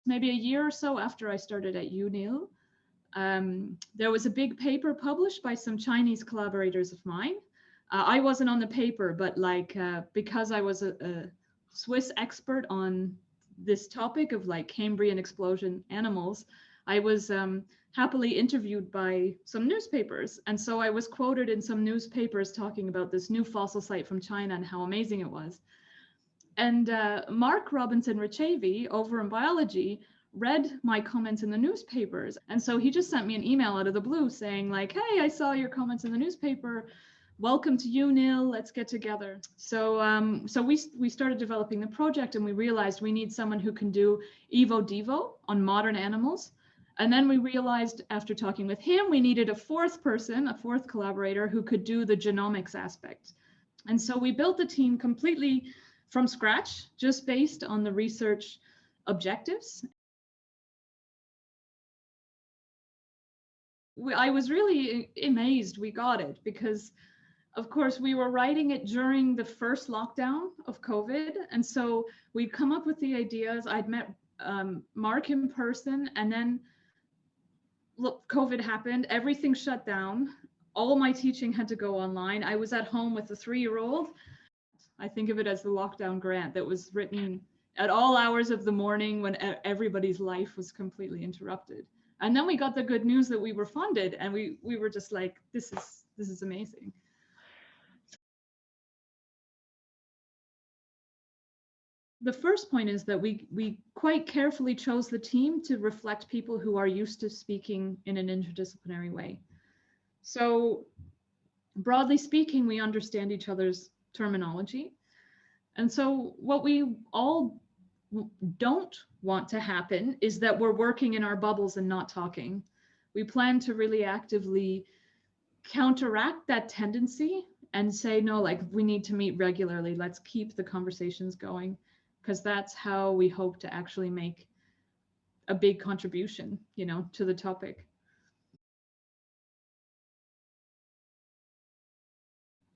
maybe a year or so after I started at Unil, there was a big paper published by some Chinese collaborators of mine. I wasn't on the paper, but like because I was a Swiss expert on this topic of like Cambrian explosion animals, I was happily interviewed by some newspapers. And so I was quoted in some newspapers talking about this new fossil site from China and how amazing it was. And Marc Robinson-Rechavi over in biology read my comments in the newspapers. And so he just sent me an email out of the blue saying like, hey, I saw your comments in the newspaper. Welcome to Unil, let's get together. So we started developing the project, and we realized we need someone who can do evo-devo on modern animals. And then we realized after talking with him, we needed a fourth person, a fourth collaborator who could do the genomics aspect. And so we built the team completely from scratch, just based on the research objectives. I was really amazed we got it because, of course, we were writing it during the first lockdown of COVID. And so we'd come up with the ideas. I'd met Marc in person, and then look, COVID happened, everything shut down. All my teaching had to go online. I was at home with a 3-year-old. I think of it as the lockdown grant that was written at all hours of the morning when everybody's life was completely interrupted. And then we got the good news that we were funded, and we were just like, this is amazing. The first point is that we quite carefully chose the team to reflect people who are used to speaking in an interdisciplinary way. So broadly speaking, we understand each other's terminology. And so what we all don't want to happen is that we're working in our bubbles and not talking. We plan to really actively counteract that tendency and say, no, like we need to meet regularly. Let's keep the conversations going, because that's how we hope to actually make a big contribution, you know, to the topic.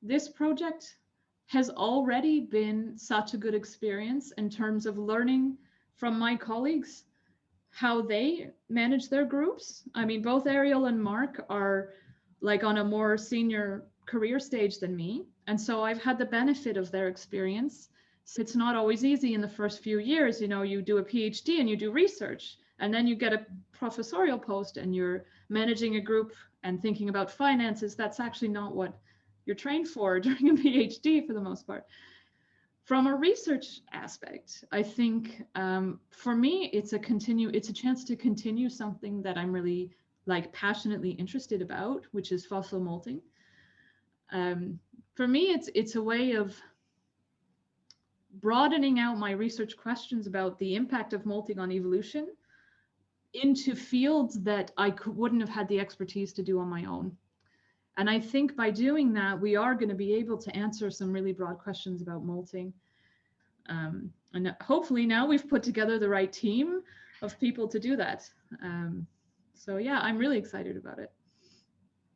This project has already been such a good experience in terms of learning from my colleagues how they manage their groups. I mean, both Ariel and Marc are like on a more senior career stage than me. And so I've had the benefit of their experience. So it's not always easy in the first few years. You know, you do a PhD and you do research, and then you get a professorial post and you're managing a group and thinking about finances. That's actually not what you're trained for during a PhD for the most part. From a research aspect, I think for me, it's a chance to continue something that I'm really like passionately interested about, which is fossil molting. For me, it's a way of broadening out my research questions about the impact of molting on evolution into fields that I wouldn't have had the expertise to do on my own. And I think by doing that, we are going to be able to answer some really broad questions about molting. And hopefully now we've put together the right team of people to do that. So yeah, I'm really excited about it.